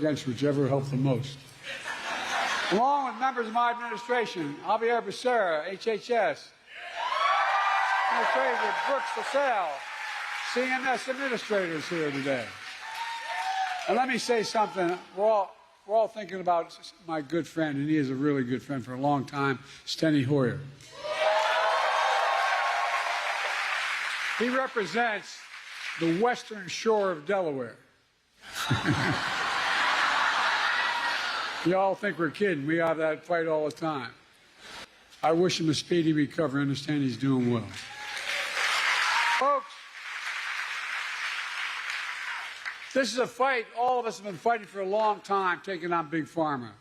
against whichever helped the most. Along with members of my administration, Javier Becerra, HHS, Administrator Brooks LaSalle, CMS administrators here today. And let me say something. We're all thinking about my good friend, and he is a really good friend for a long time, Steny Hoyer. He represents the western shore of Delaware. You all think we're kidding. We have that fight all the time. I wish him a speedy recovery. I understand he's doing well. Folks, this is a fight all of us have been fighting for a long time, taking on Big Pharma.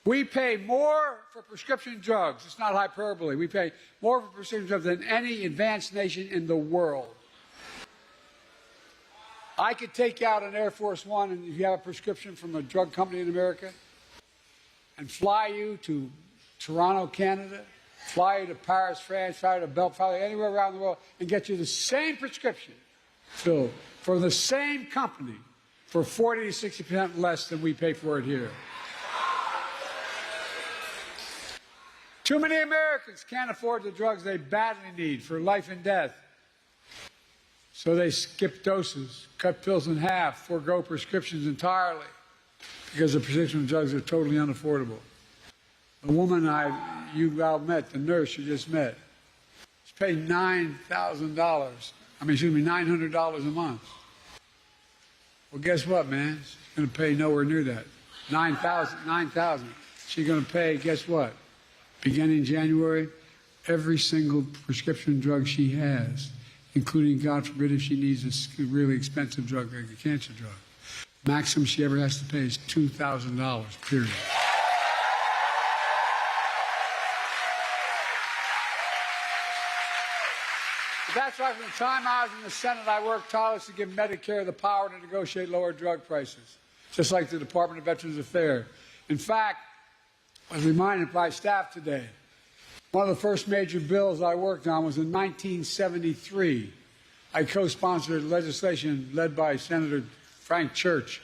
We pay more for prescription drugs. It's not hyperbole. We pay more for prescription drugs than any advanced nation in the world. I could take you out on Air Force One, and if you have a prescription from a drug company in America, and fly you to Toronto, Canada, fly you to Paris, France, fly you to Belgium, fly you anywhere around the world, and get you the same prescription filled for the same company for 40 to 60% less than we pay for it here. Too many Americans can't afford the drugs they badly need for life and death. So they skip doses, cut pills in half, forego prescriptions entirely because the prescription drugs are totally unaffordable. The woman you all met, the nurse you just met, she's paying $900 a month. Well, guess what, man? She's going to pay nowhere near that. $9,000. She's going to pay, guess what? Beginning January, every single prescription drug she has, including, God forbid, if she needs a really expensive drug like a cancer drug. Maximum she ever has to pay is $2,000, period. That's why from the time I was in the Senate, I worked tirelessly to give Medicare the power to negotiate lower drug prices, just like the Department of Veterans Affairs. In fact, I was reminded by staff today, one of the first major bills I worked on was in 1973. I co-sponsored legislation led by Senator Frank Church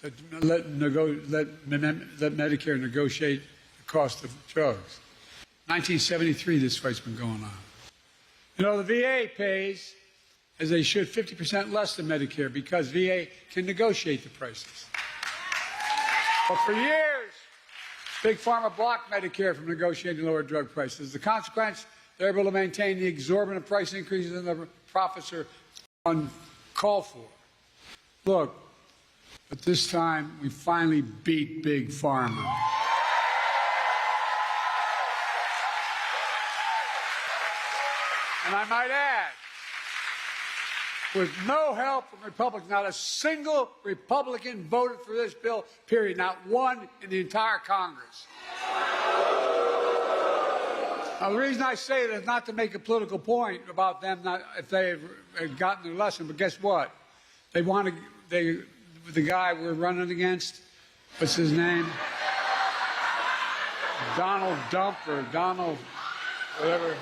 that let Medicare negotiate the cost of drugs. 1973, this fight's been going on. You know, the VA pays, as they should, 50% less than Medicare because VA can negotiate the prices. But for years, Big Pharma blocked Medicare from negotiating lower drug prices. As a consequence, they're able to maintain the exorbitant price increases and the profits are uncalled for. Look, but this time we finally beat Big Pharma. And I might add, with no help from Republicans, not a single Republican voted for this bill, period. Not one in the entire Congress. Now, the reason I say that is not to make a political point about them, if they had gotten their lesson, but guess what? The guy we're running against, what's his name? Donald Dump or Donald, whatever.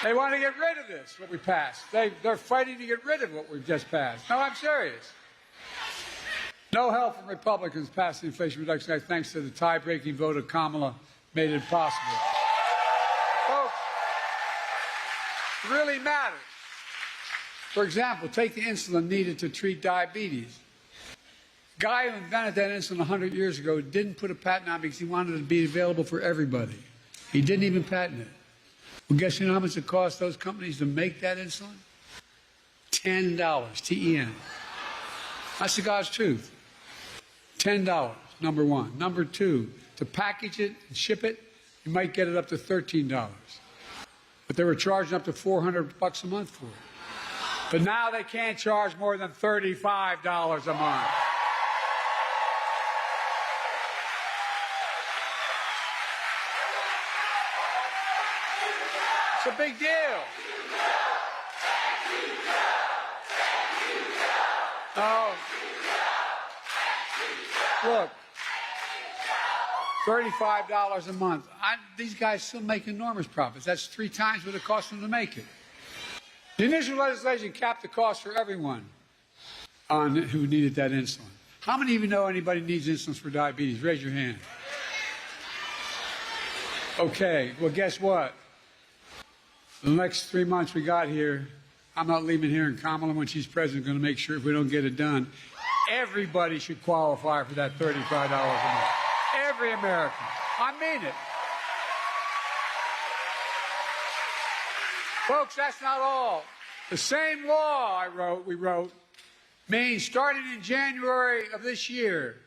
They want to get rid of this, what we passed. They're fighting to get rid of what we've just passed. No, I'm serious. No help from Republicans passed the Inflation Reduction Act thanks to the tie-breaking vote of Kamala made it possible. Folks, it really matters. For example, take the insulin needed to treat diabetes. The guy who invented that insulin 100 years ago didn't put a patent on it because he wanted it to be available for everybody. He didn't even patent it. Well, guess you know how much it costs those companies to make that insulin? $10, T-E-N. That's the God's truth. $10, number one. Number two, to package it and ship it, you might get it up to $13. But they were charging up to $400 a month for it. But now they can't charge more than $35 a month. It's a big deal. Oh, look, $35 a month. These guys still make enormous profits. That's 3 times what it costs them to make it. The initial legislation capped the cost for everyone. on who needed that insulin. How many of you know anybody needs insulin for diabetes? Raise your hand. Okay, well, guess what? The next 3 months we got here, I'm not leaving here, and Kamala, when she's president, is going to make sure if we don't get it done, everybody should qualify for that $35 a month. Every American. I mean it. Folks, that's not all. The same law we wrote, means starting in January of this year,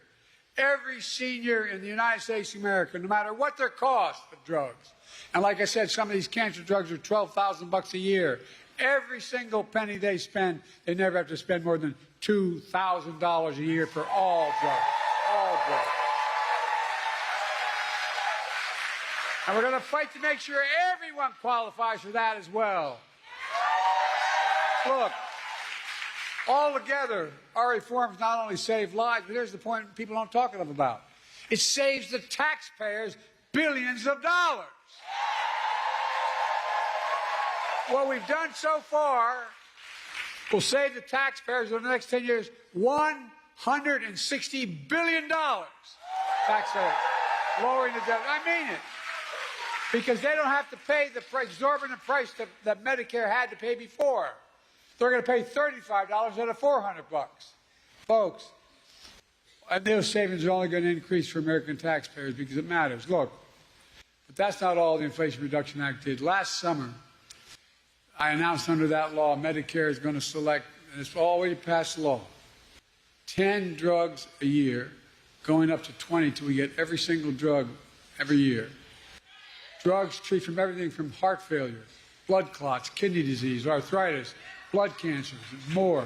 every senior in the United States of America, no matter what their cost of drugs, and like I said, some of these cancer drugs are $12,000 a year. Every single penny they spend, they never have to spend more than $2,000 a year for all drugs. All drugs. And we're going to fight to make sure everyone qualifies for that as well. Look, all together, our reforms not only save lives, but here's the point people don't talk enough about. It saves the taxpayers billions of dollars. What we've done so far will save the taxpayers over the next 10 years $160 billion. Taxpayers, lowering the debt. I mean it. Because they don't have to pay the exorbitant price that Medicare had to pay before. They're going to pay $35 instead of $400. Folks, and those savings are only going to increase for American taxpayers because it matters. Look, but that's not all the Inflation Reduction Act did. Last summer, I announced under that law, Medicare is going to select, and it's already passed law, 10 drugs a year, going up to 20 till we get every single drug every year. Drugs treat from everything from heart failure, blood clots, kidney disease, arthritis, blood cancers, and more.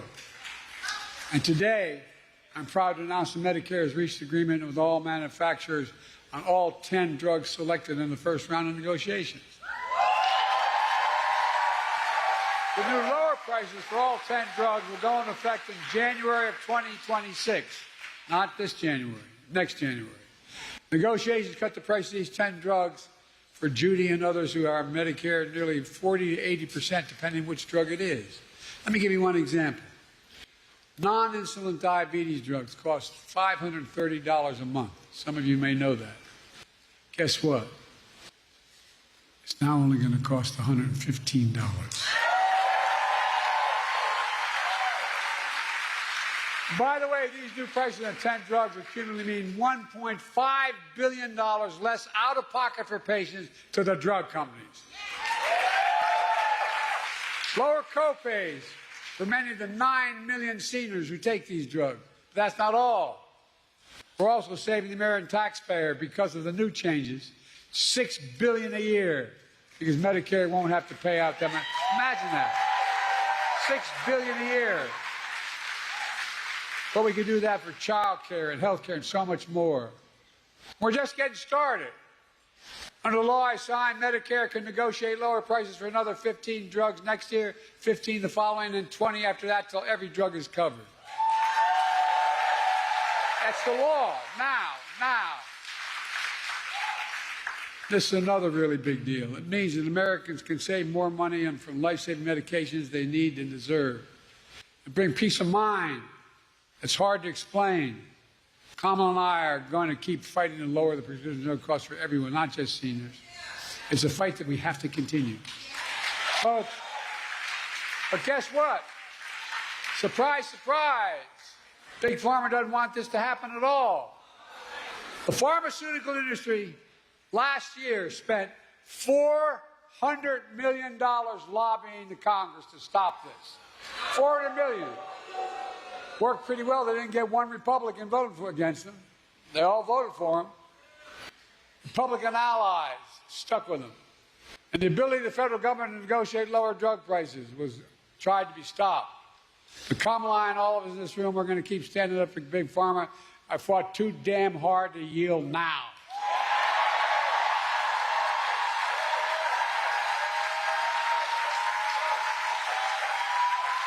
And today, I'm proud to announce that Medicare has reached agreement with all manufacturers on all 10 drugs selected in the first round of negotiations. The new lower prices for all 10 drugs will go into effect in January of 2026, not this January, next January. Negotiations cut the price of these 10 drugs for Judy and others who are Medicare nearly 40 to 80%, depending which drug it is. Let me give you one example. Non-insulin diabetes drugs cost $530 a month. Some of you may know that. Guess what? It's now only going to cost $115. By the way, these new prices on 10 drugs will cumulatively mean $1.5 billion less out of pocket for patients to the drug companies. Lower copays for many of the 9 million seniors who take these drugs. But that's not all. We're also saving the American taxpayer because of the new changes, $6 billion a year, because Medicare won't have to pay out them. Imagine that. $6 billion a year. But we could do that for child care and health care and so much more. We're just getting started. Under the law I signed, Medicare can negotiate lower prices for another 15 drugs next year, 15 the following, and 20 after that till every drug is covered. That's the law. Now. This is another really big deal. It means that Americans can save more money on from life-saving medications they need and deserve. It brings peace of mind. It's hard to explain. Kamala and I are going to keep fighting to lower the prescription drug costs for everyone, not just seniors. It's a fight that we have to continue. But guess what? Surprise, surprise. Big Pharma doesn't want this to happen at all. The pharmaceutical industry last year spent $400 million lobbying the Congress to stop this. $400 million. Worked pretty well. They didn't get one Republican voting against them. They all voted for him. Republican allies stuck with him. And the ability of the federal government to negotiate lower drug prices was tried to be stopped. But Kamala and all of us in this room are going to keep standing up for Big Pharma. I fought too damn hard to yield now.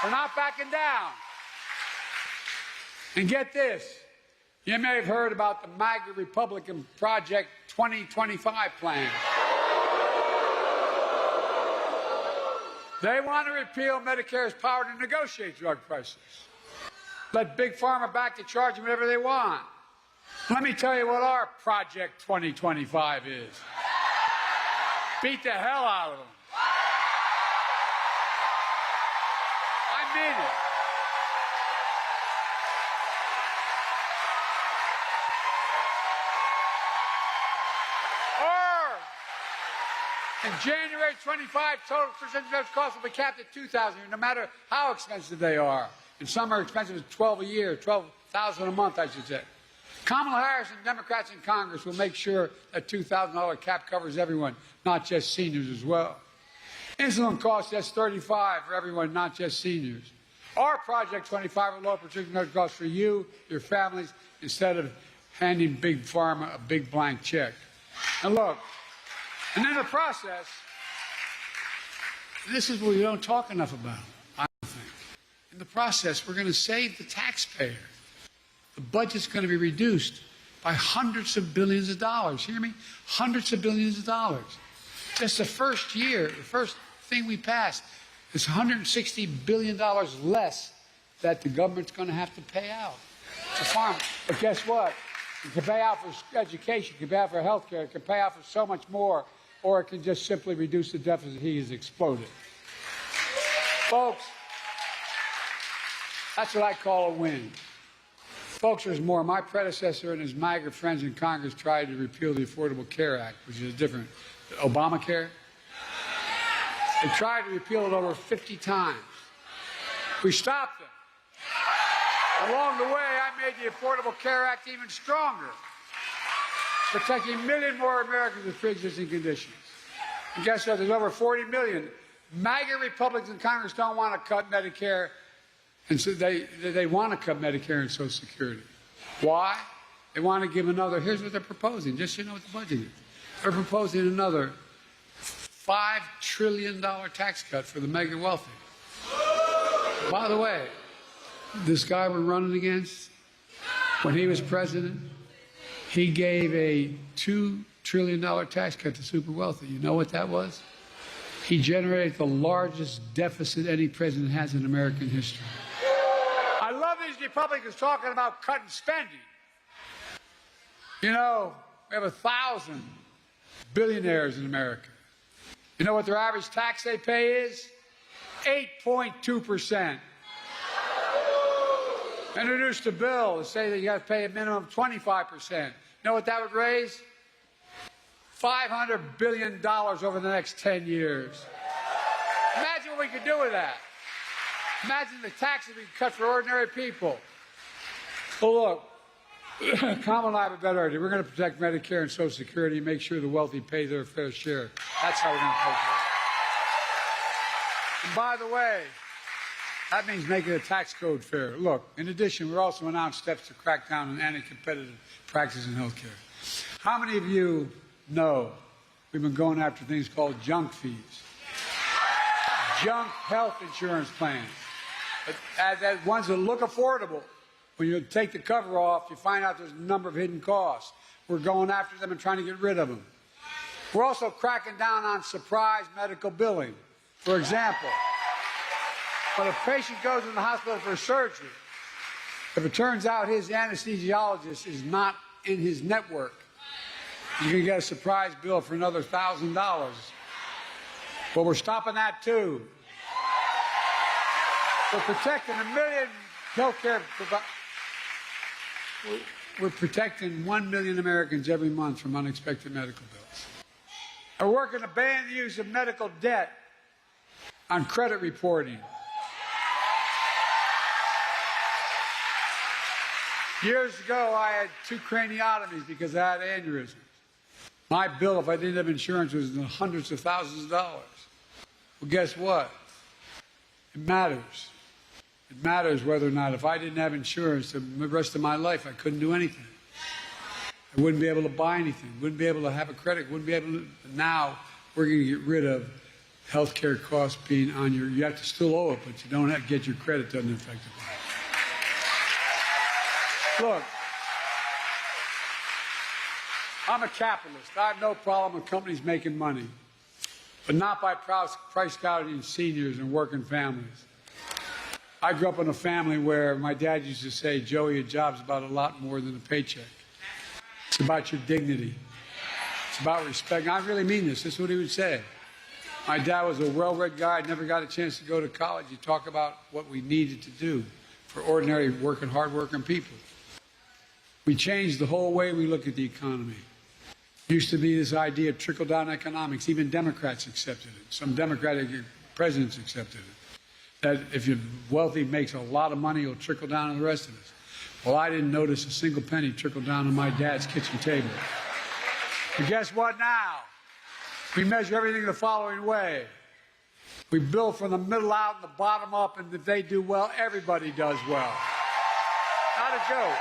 We're not backing down. And get this, you may have heard about the MAGA Republican Project 2025 plan. They want to repeal Medicare's power to negotiate drug prices. Let Big Pharma back to charge them whatever they want. Let me tell you what our Project 2025 is. Beat the hell out of them. I mean it. In January 25, total prescription drugs costs will be capped at $2,000, no matter how expensive they are. And some are expensive as $12 a year, $12,000 a month, I should say. Kamala Harris and Democrats in Congress will make sure that $2,000 cap covers everyone, not just seniors as well. Insulin costs just $35 for everyone, not just seniors. Our Project 25 will lower prescription drug costs for you, your families, instead of handing Big Pharma a big blank check. And look, and in the process, this is what we don't talk enough about, I think. In the process, we're going to save the taxpayer. The budget's going to be reduced by hundreds of billions of dollars. Hear me? Hundreds of billions of dollars. Just the first year, the first thing we passed, is $160 billion less that the government's going to have to pay out to farmers. But guess what? It can pay out for education, it can pay out for health care, it can pay out for so much more, or it can just simply reduce the deficit. He has exploded. Folks, that's what I call a win. Folks, there's more. My predecessor and his MAGA friends in Congress tried to repeal the Affordable Care Act, which is different. Obamacare. They tried to repeal it over 50 times. We stopped them. Along the way, I made the Affordable Care Act even stronger, protecting a million more Americans with pre-existing conditions. And guess what? There's over 40 million. MAGA Republicans in Congress don't want to cut Medicare, and so they want to cut Medicare and Social Security. Why? They want to give another, here's what they're proposing, just so you know what the budget is. They're proposing another $5 trillion tax cut for the mega wealthy. By the way, this guy we're running against, when he was president, he gave a $2 trillion tax cut to super wealthy. You know what that was? He generated the largest deficit any president has in American history. I love these Republicans talking about cutting spending. You know, we have 1,000 billionaires in America. You know what their average tax they pay is? 8.2%. Introduced a bill to say that you have to pay a minimum of 25%. You know what that would raise? $500 billion over the next 10 years. Imagine what we could do with that. Imagine the taxes we could cut for ordinary people. Well, look, Kamala and I have a better idea. We're going to protect Medicare and Social Security and make sure the wealthy pay their fair share. That's how we're going to pay for it. And by the way, that means making the tax code fair. Look, in addition, we're also announced steps to crack down on anti-competitive practices in health care. How many of you know we've been going after things called junk fees? Junk health insurance plans. That ones that look affordable. When you take the cover off, you find out there's a number of hidden costs. We're going after them and trying to get rid of them. We're also cracking down on surprise medical billing. For example, when a patient goes in the hospital for surgery, if it turns out his anesthesiologist is not in his network, you can get a surprise bill for another $1,000. But we're stopping that too. We're protecting a million healthcare providers. We're protecting 1 million Americans every month from unexpected medical bills. We're working to ban the use of medical debt on credit reporting. Years ago, I had 2 craniotomies because I had aneurysms. My bill, if I didn't have insurance, was in the hundreds of thousands of dollars. Well, guess what? It matters. It matters whether or not, if I didn't have insurance the rest of my life, I couldn't do anything. I wouldn't be able to buy anything, wouldn't be able to have a credit, wouldn't be able to. Now, we're going to get rid of health care costs being on your, you have to still owe it, but you don't have to get your credit doesn't affect it. Look, I'm a capitalist. I have no problem with companies making money, but not by price gouging seniors and working families. I grew up in a family where my dad used to say, Joey, a job's about a lot more than a paycheck. It's about your dignity. It's about respect. And I really mean this. This is what he would say. My dad was a well-read guy. I never got a chance to go to college. He talked about what we needed to do for ordinary working, hard-working people. We changed the whole way we look at the economy. It used to be this idea of trickle-down economics. Even Democrats accepted it. Some Democratic presidents accepted it. That if you're wealthy, makes a lot of money, it'll trickle down to the rest of us. Well, I didn't notice a single penny trickle down on my dad's kitchen table. But guess what now? We measure everything the following way. We build from the middle out and the bottom up, and if they do well, everybody does well. Not a joke.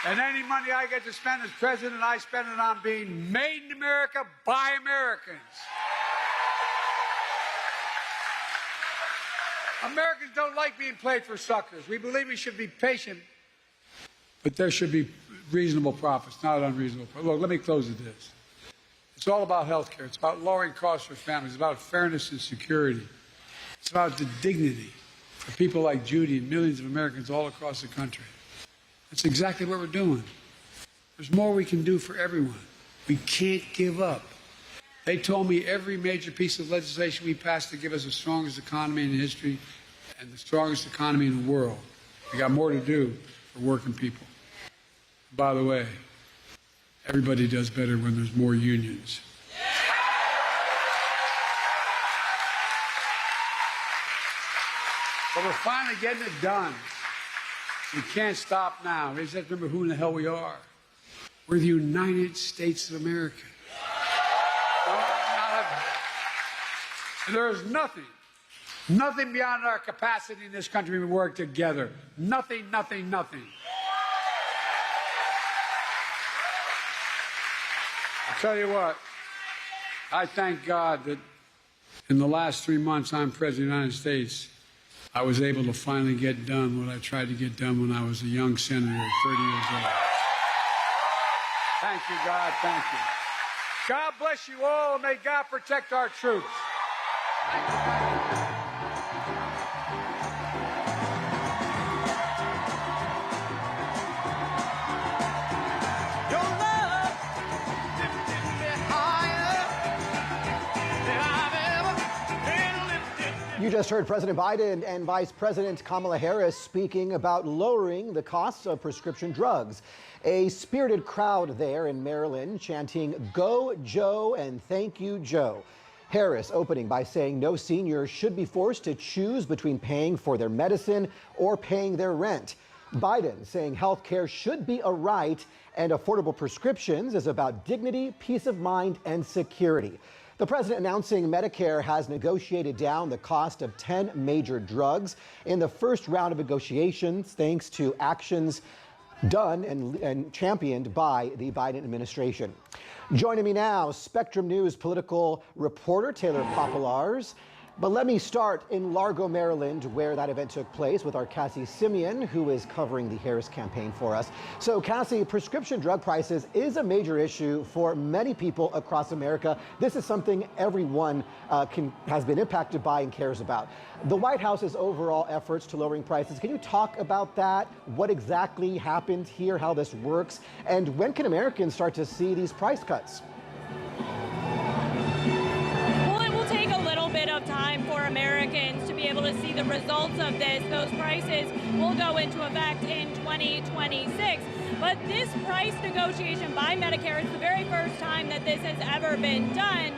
And any money I get to spend as president, I spend it on being made in America by Americans. Americans don't like being played for suckers. We believe we should be patient, but there should be reasonable profits, not unreasonable profits. Look, let me close with this. It's all about health care. It's about lowering costs for families. It's about fairness and security. It's about the dignity for people like Judy and millions of Americans all across the country. That's exactly what we're doing. There's more we can do for everyone. We can't give up. They told me every major piece of legislation we passed to give us the strongest economy in history and the strongest economy in the world. We got more to do for working people. By the way, everybody does better when there's more unions. But we're finally getting it done. We can't stop now. We just have to remember who in the hell we are. We're the United States of America. There is nothing beyond our capacity in this country. We work together. Nothing. I'll tell you what, I thank God that in the last 3 months I'm President of the United States, I was able to finally get done what I tried to get done when I was a young senator at 30 years old. Thank you, God. Thank you. God bless you all, and may God protect our troops. You just heard President Biden and Vice President Kamala Harris speaking about lowering the costs of prescription drugs. A spirited crowd there in Maryland chanting, "Go Joe" and "Thank you, Joe." Harris opening by saying no senior should be forced to choose between paying for their medicine or paying their rent. Biden saying health care should be a right and affordable prescriptions is about dignity, peace of mind, and security. The president announcing Medicare has negotiated down the cost of 10 major drugs in the first round of negotiations, thanks to actions done and championed by the Biden administration. Joining me now, Spectrum News political reporter Taylor Popolars. But let me start in Largo, Maryland, where that event took place with our Cassie Simeon, who is covering the Harris campaign for us. So, Cassie, prescription drug prices is a major issue for many people across America. This is something everyone has been impacted by and cares about. The White House's overall efforts to lowering prices, can you talk about that? What exactly happened here, how this works, and when can Americans start to see these price cuts? Of time for Americans to be able to see the results of this. Those prices will go into effect in 2026. But this price negotiation by Medicare is the very first time that this has ever been done.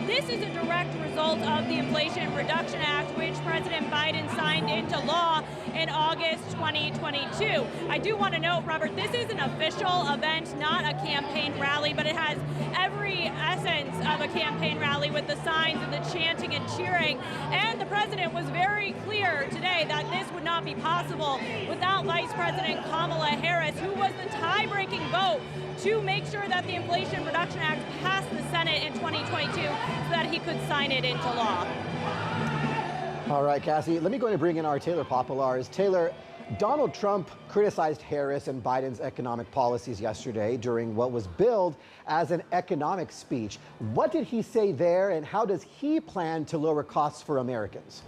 This is a direct result of the Inflation Reduction Act, which President Biden signed into law in August 2022. I do want to note, Robert, this is an official event, not a campaign rally, but it has every essence of a campaign rally with the signs and the chanting and cheering. And the president was very clear today that this would not be possible without Vice President Kamala Harris, who was the tie-breaking vote to make sure that the Inflation Reduction Act passed the Senate in 2022 so that he could sign it into law. All right, Cassie, let me go ahead and bring in our Taylor Popolars. Taylor, Donald Trump criticized Harris and Biden's economic policies yesterday during what was billed as an economic speech. What did he say there, and how does he plan to lower costs for Americans?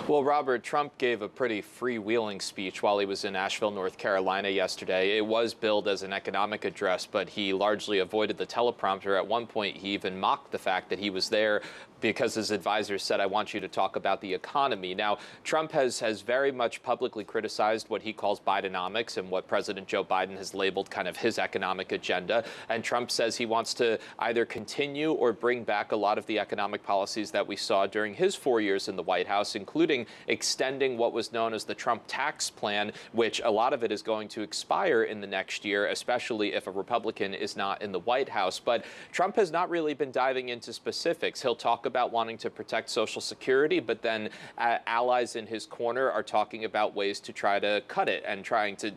Well, Robert, Trump gave a pretty freewheeling speech while he was in Asheville, North Carolina yesterday. It was billed as an economic address, but he largely avoided the teleprompter. At one point, he even mocked the fact that he was there because his advisors said, "I want you to talk about the economy." Now, Trump has very much publicly criticized what he calls Bidenomics and what President Joe Biden has labeled kind of his economic agenda. And Trump says he wants to either continue or bring back a lot of the economic policies that we saw during his 4 years in the White House, including extending what was known as the Trump tax plan, which a lot of it is going to expire in the next year, especially if a Republican is not in the White House. But Trump has not really been diving into specifics. He'll talk about wanting to protect Social Security, but then allies in his corner are talking about ways to try to cut it and trying to,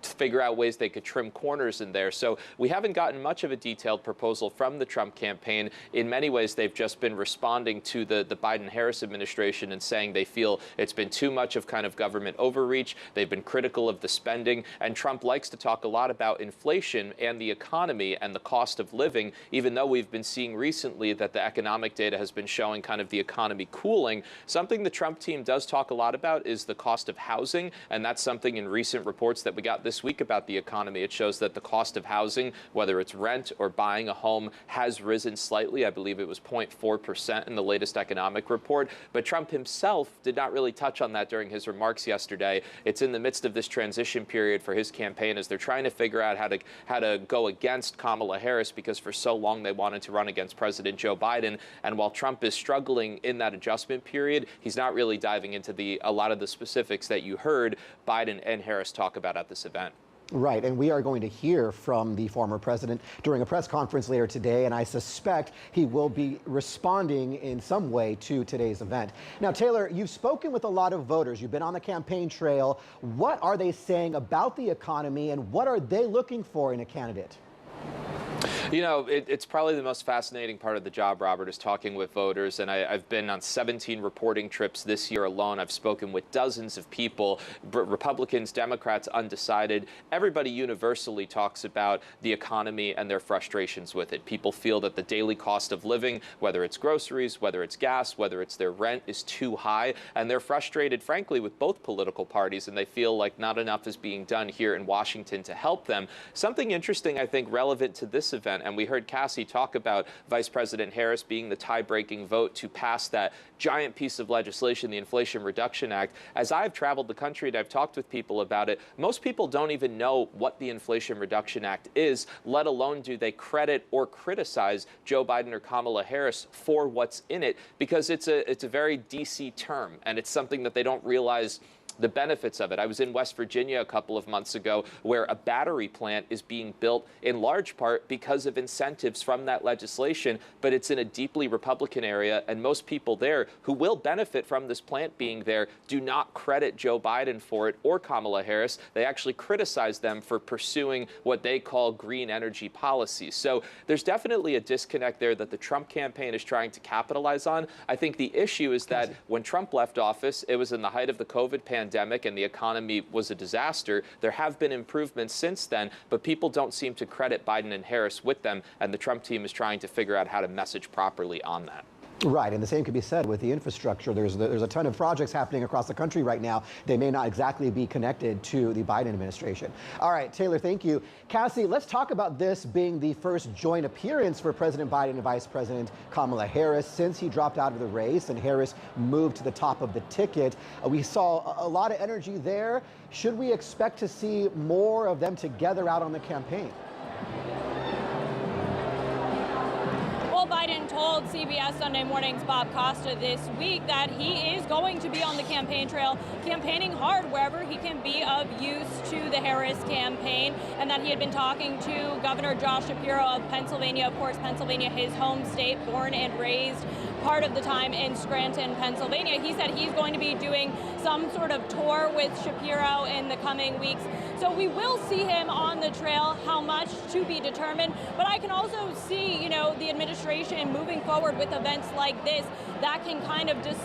figure out ways they could trim corners in there. So we haven't gotten much of a detailed proposal from the Trump campaign. In many ways, they've just been responding to the Biden-Harris administration and saying they feel it's been too much of kind of government overreach. They've been critical of the spending. And Trump likes to talk a lot about inflation and the economy and the cost of living, even though we've been seeing recently that the economic data has been showing kind of the economy cooling. Something the Trump team does talk a lot about is the cost of housing. And that's something in recent reports that we got this week about the economy. It shows that the cost of housing, whether it's rent or buying a home, has risen slightly. I believe it was 0.4% in the latest economic report. But Trump himself did not really touch on that during his remarks yesterday. It's in the midst of this transition period for his campaign as they're trying to figure out how to go against Kamala Harris, because for so long they wanted to run against President Joe Biden. And while Trump is struggling in that adjustment period, he's not really diving into a lot of the specifics that you heard Biden and Harris talk about at this event. Right, and we are going to hear from the former president during a press conference later today, and I suspect he will be responding in some way to today's event. Now, Taylor, you've spoken with a lot of voters. You've been on the campaign trail. What are they saying about the economy, and what are they looking for in a candidate? It's probably the most fascinating part of the job, Robert, is talking with voters. And I've been on 17 reporting trips this year alone. I've spoken with dozens of people, Republicans, Democrats, undecided. Everybody universally talks about the economy and their frustrations with it. People feel that the daily cost of living, whether it's groceries, whether it's gas, whether it's their rent, is too high. And they're frustrated, frankly, with both political parties. And they feel like not enough is being done here in Washington to help them. Something interesting, I think, relevant to this event, and we heard Cassie talk about Vice President Harris being the tie-breaking vote to pass that giant piece of legislation, the Inflation Reduction Act. As I've traveled the country and I've talked with people about it, most people don't even know what the Inflation Reduction Act is, let alone do they credit or criticize Joe Biden or Kamala Harris for what's in it, because it's a very DC term, and it's something that they don't realize the benefits of it. I was in West Virginia a couple of months ago where a battery plant is being built in large part because of incentives from that legislation, but it's in a deeply Republican area, and most people there who will benefit from this plant being there do not credit Joe Biden for it or Kamala Harris. They actually criticize them for pursuing what they call green energy policies. So there's definitely a disconnect there that the Trump campaign is trying to capitalize on. I think the issue is that when Trump left office, it was in the height of the COVID pandemic and the economy was a disaster. There have been improvements since then, but people don't seem to credit Biden and Harris with them, and the Trump team is trying to figure out how to message properly on that. Right, and the same could be said with the infrastructure. There's a ton of projects happening across the country right now. They may not exactly be connected to the Biden administration. All right, Taylor, thank you. Cassie, let's talk about this being the first joint appearance for President Biden and Vice President Kamala Harris since he dropped out of the race and Harris moved to the top of the ticket. We saw a lot of energy there. Should we expect to see more of them together out on the campaign? Biden told CBS Sunday Morning's Bob Costa this week that he is going to be on the campaign trail, campaigning hard wherever he can be of use to the Harris campaign, and that he had been talking to Governor Josh Shapiro of Pennsylvania, of course, Pennsylvania, his home state, born and raised part of the time in Scranton, Pennsylvania. He said he's going to be doing some sort of tour with Shapiro in the coming weeks. So we will see him on the trail, how much to be determined. But I can also see, the administration moving forward with events like this that can kind of just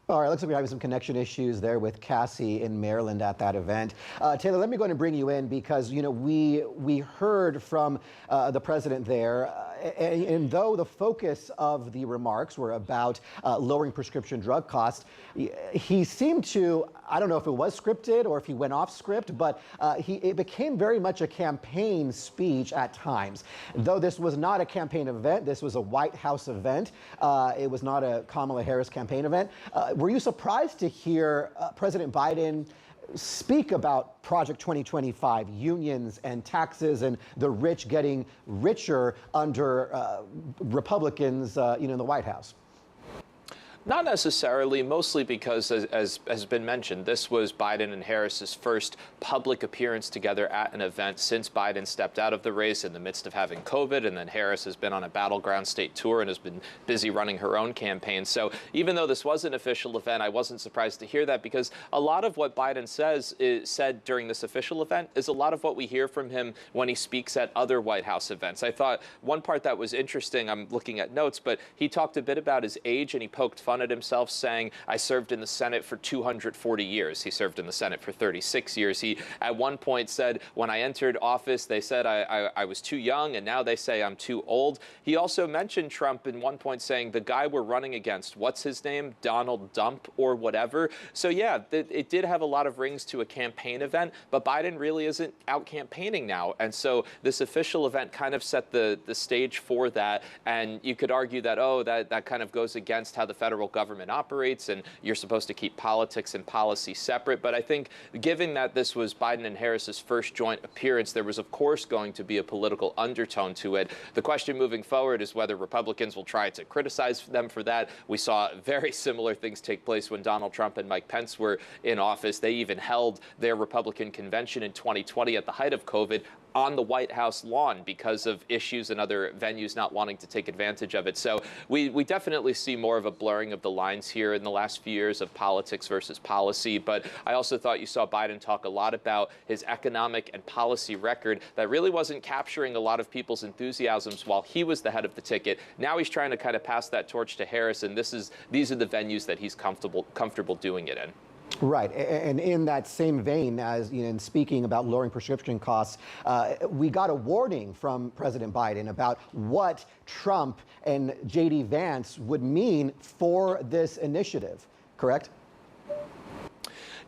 All right, looks like we're having some connection issues there with Cassie in Maryland at that event. Taylor, let me go ahead and bring you in because, we heard from the president there, And though the focus of the remarks were about lowering prescription drug costs, he seemed to, I don't know if it was scripted or if he went off script, but it became very much a campaign speech at times. Though this was not a campaign event, this was a White House event. It was not a Kamala Harris campaign event. Were you surprised to hear President Biden speak about Project 2025, unions and taxes and the rich getting richer under Republicans, in the White House? Not necessarily, mostly because, as has been mentioned, this was Biden and Harris's first public appearance together at an event since Biden stepped out of the race in the midst of having COVID, and then Harris has been on a battleground state tour and has been busy running her own campaign. So even though this was an official event, I wasn't surprised to hear that, because a lot of what Biden said during this official event is a lot of what we hear from him when he speaks at other White House events. I thought one part that was interesting, I'm looking at notes, but he talked a bit about his age and he poked fun at himself, saying, I served in the Senate for 240 years. He served in the Senate for 36 years. He, at one point, said, when I entered office, they said I was too young, and now they say I'm too old. He also mentioned Trump in one point, saying, the guy we're running against, what's his name? Donald Dump or whatever. So yeah, it did have a lot of rings to a campaign event, but Biden really isn't out campaigning now. And so this official event kind of set the stage for that. And you could argue that, oh, that kind of goes against how the federal government operates, and you're supposed to keep politics and policy separate. But I think given that this was Biden and Harris's first joint appearance, there was, of course, going to be a political undertone to it. The question moving forward is whether Republicans will try to criticize them for that. We saw very similar things take place when Donald Trump and Mike Pence were in office. They even held their Republican convention in 2020 at the height of COVID on the White House lawn because of issues and other venues not wanting to take advantage of it. So we definitely see more of a blurring of the lines here in the last few years of politics versus policy. But I also thought you saw Biden talk a lot about his economic and policy record that really wasn't capturing a lot of people's enthusiasms while he was the head of the ticket. Now he's trying to kind of pass that torch to Harris, and these are the venues that he's comfortable doing it in. Right, and in that same vein, as in speaking about lowering prescription costs, we got a warning from President Biden about what Trump and J.D. Vance would mean for this initiative, correct?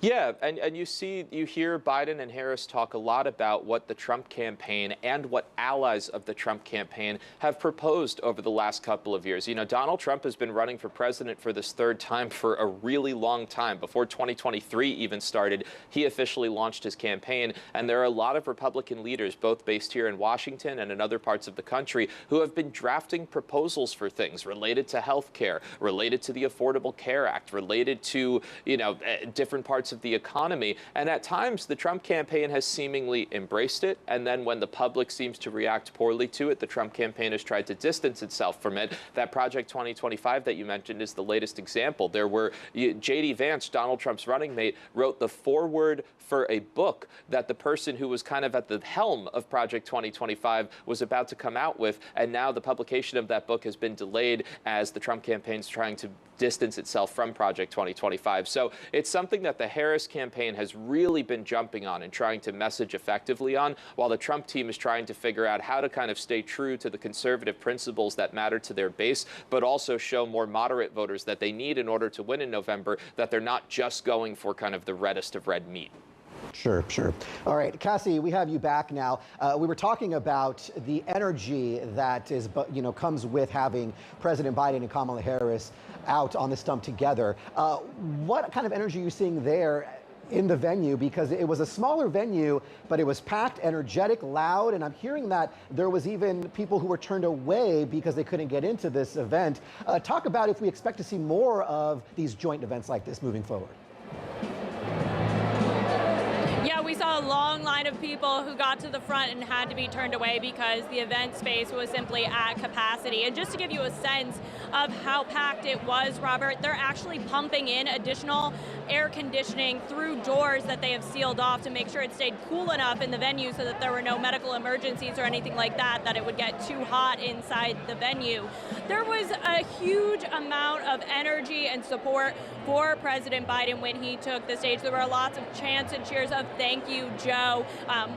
Yeah, and you hear Biden and Harris talk a lot about what the Trump campaign and what allies of the Trump campaign have proposed over the last couple of years. You know, Donald Trump has been running for president for this third time for a really long time. Before 2023 even started, he officially launched his campaign, and there are a lot of Republican leaders, both based here in Washington and in other parts of the country, who have been drafting proposals for things related to health care, related to the Affordable Care Act, related to, different parts of the economy. And at times, the Trump campaign has seemingly embraced it. And then when the public seems to react poorly to it, the Trump campaign has tried to distance itself from it. That Project 2025 that you mentioned is the latest example. There were J.D. Vance, Donald Trump's running mate, wrote the foreword for a book that the person who was kind of at the helm of Project 2025 was about to come out with. And now the publication of that book has been delayed as the Trump campaign is trying to distance itself from Project 2025. So it's something that the Harris campaign has really been jumping on and trying to message effectively on, while the Trump team is trying to figure out how to kind of stay true to the conservative principles that matter to their base, but also show more moderate voters that they need in order to win in November, that they're not just going for kind of the reddest of red meat. Sure. All right, Cassie, we have you back now. We were talking about the energy that is, comes with having President Biden and Kamala Harris out on the stump together. What kind of energy are you seeing there in the venue? Because it was a smaller venue, but it was packed, energetic, loud, and I'm hearing that there was even people who were turned away because they couldn't get into this event. Talk about if we expect to see more of these joint events like this moving forward. We saw a long line of people who got to the front and had to be turned away because the event space was simply at capacity. And just to give you a sense of how packed it was, Robert. They're actually pumping in additional air conditioning through doors that they have sealed off to make sure it stayed cool enough in the venue so that there were no medical emergencies or anything like that, that it would get too hot inside the venue. There was a huge amount of energy and support for President Biden when he took the stage. There were lots of chants and cheers of "Thank you, Joe."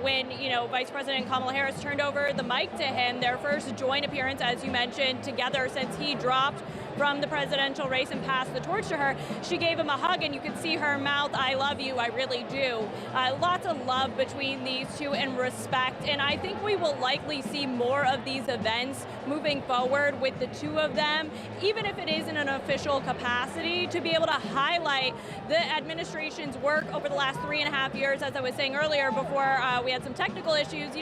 When Vice President Kamala Harris turned over the mic to him, their first joint appearance, as you mentioned, together since he dropped from the presidential race and passed the torch to her, she gave him a hug, and you could see her mouth, "I love you, I really do." Lots of love between these two and respect, and I think we will likely see more of these events moving forward with the two of them, even if it is in an official capacity, to be able to highlight the administration's work over the last 3.5 years. As I was saying earlier before we had some technical issues,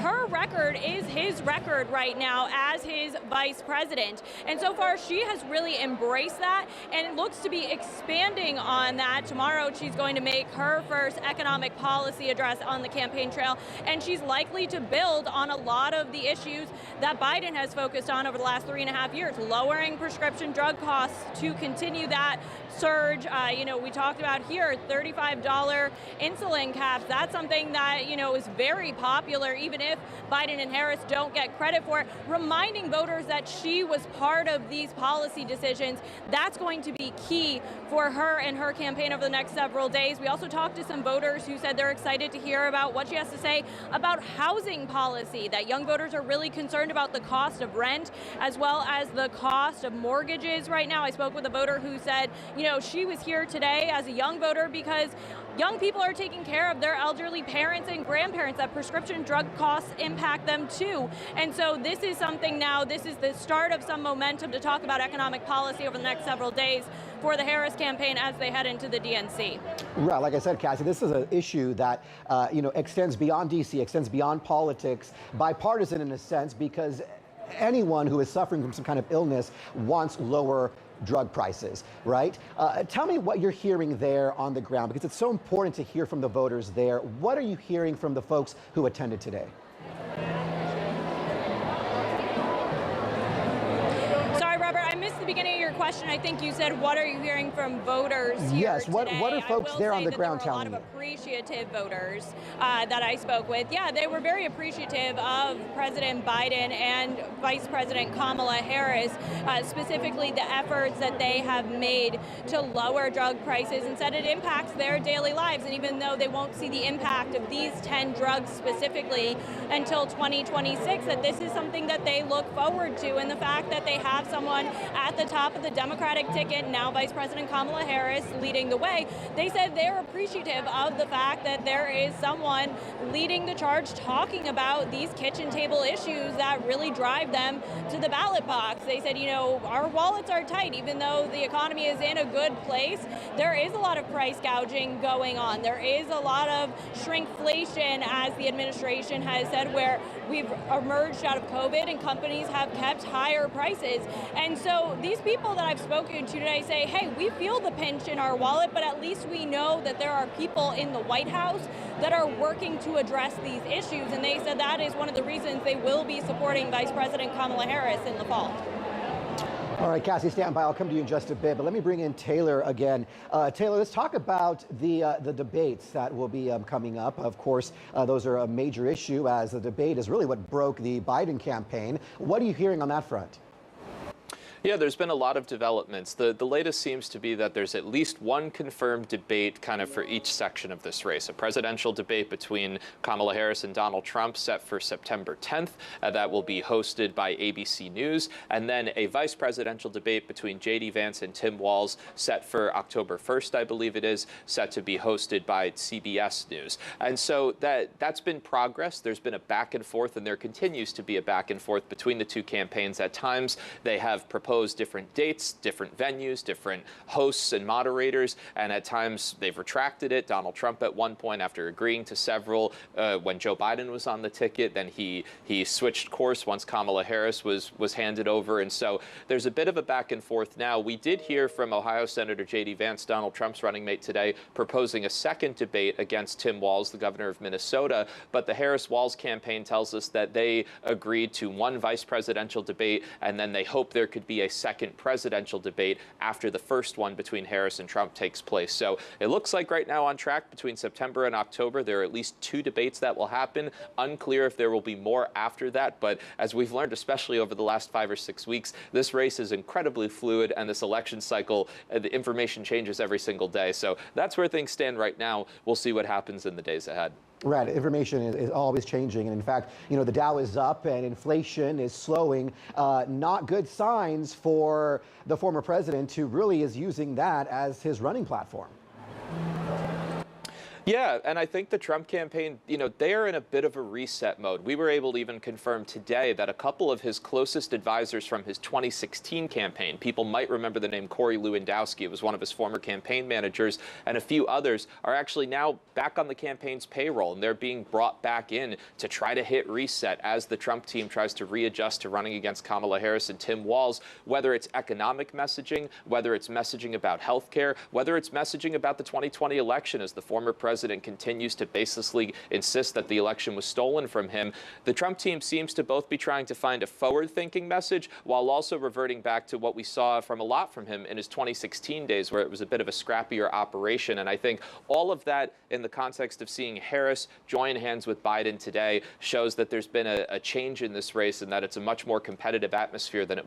her record is his record right now as his vice president, and so far she has really embraced that and looks to be expanding on that. Tomorrow she's going to make her first economic policy address on the campaign trail, and she's likely to build on a lot of the issues that Biden has focused on over the last 3.5 years, lowering prescription drug costs to continue that surge. We talked about here $35 insulin caps. That's something that is very popular, even if Biden and Harris don't get credit for it. Reminding voters that she was part of these policy decisions, that's going to be key for her and her campaign over the next several days. We also talked to some voters who said they're excited to hear about what she has to say about housing policy, that young voters are really concerned about the cost of rent as well as the cost of mortgages right now. I spoke with a voter who said, she was here today as a young voter because young people are taking care of their elderly parents and grandparents, that prescription drug costs impact them too. And so this is something now, this is the start of some momentum to talk about economic policy over the next several days for the Harris campaign as they head into the DNC. Right, like I said, Cassie, this is an issue that extends beyond DC, extends beyond politics, bipartisan in a sense, because anyone who is suffering from some kind of illness wants lower drug prices, right? Tell me what you're hearing there on the ground, because it's so important to hear from the voters there. What are you hearing from the folks who attended today? I missed the beginning of your question. I think you said, what are you hearing from voters here Yes, today? what are folks there on the ground telling you? There were a lot of appreciative voters that I spoke with. Yeah, they were very appreciative of President Biden and Vice President Kamala Harris, specifically the efforts that they have made to lower drug prices and said it impacts their daily lives. And even though they won't see the impact of these 10 drugs specifically until 2026, that this is something that they look forward to. And the fact that they have someone at the top of the Democratic ticket, now Vice President Kamala Harris, leading the way, they said they're appreciative of the fact that there is someone leading the charge talking about these kitchen table issues that really drive them to the ballot box. They said, our wallets are tight, even though the economy is in a good place. There is a lot of price gouging going on. There is a lot of shrinkflation, as the administration has said, where we've emerged out of COVID and companies have kept higher prices. And so these people that I've spoken to today say, hey, we feel the pinch in our wallet, but at least we know that there are people in the White House that are working to address these issues. And they said that is one of the reasons they will be supporting Vice President Kamala Harris in the fall. All right, Cassie, stand by. I'll come to you in just a bit, but let me bring in Taylor again. Taylor, let's talk about the debates that will be coming up. Of course, those are a major issue, as the debate is really what broke the Biden campaign. What are you hearing on that front? Yeah, there's been a lot of developments. The latest seems to be that there's at least one confirmed debate kind of for each section of this race. A presidential debate between Kamala Harris and Donald Trump set for September 10th. That will be hosted by ABC News. And then a vice presidential debate between J.D. Vance and Tim Walz set for October 1st, I believe it is, set to be hosted by CBS News. And so that's been progress. There's been a back and forth, and there continues to be a back and forth between the two campaigns. At times, they have proposed different dates, different venues, different hosts and moderators, and at times they've retracted it. Donald Trump at one point, after agreeing to several when Joe Biden was on the ticket, then he switched course once Kamala Harris was handed over. And so there's a bit of a back and forth now. We did hear from Ohio Senator J.D. Vance, Donald Trump's running mate today, proposing a second debate against Tim Walz, the governor of Minnesota. But the Harris-Walz campaign tells us that they agreed to one vice presidential debate, and then they hope there could be be a second presidential debate after the first one between Harris and Trump takes place. So it looks like right now on track between September and October, there are at least 2 debates that will happen. Unclear if there will be more after that. But as we've learned, especially over the last 5 or 6 weeks, this race is incredibly fluid, and this election cycle, the information changes every single day. So that's where things stand right now. We'll see what happens in the days ahead. Right, information is always changing, and in fact, the Dow is up and inflation is slowing. Not good signs for the former president, who really is using that as his running platform. Yeah, and I think the Trump campaign, they are in a bit of a reset mode. We were able to even confirm today that a couple of his closest advisors from his 2016 campaign, people might remember the name Corey Lewandowski, it was one of his former campaign managers, and a few others are actually now back on the campaign's payroll, and they're being brought back in to try to hit reset as the Trump team tries to readjust to running against Kamala Harris and Tim Walz, whether it's economic messaging, whether it's messaging about health care, whether it's messaging about the 2020 election as the former president continues to baselessly insist that the election was stolen from him. The Trump team seems to both be trying to find a forward-thinking message while also reverting back to what we saw from him in his 2016 days, where it was a bit of a scrappier operation. And I think all of that in the context of seeing Harris join hands with Biden today shows that there's been a change in this race and that it's a much more competitive atmosphere than it was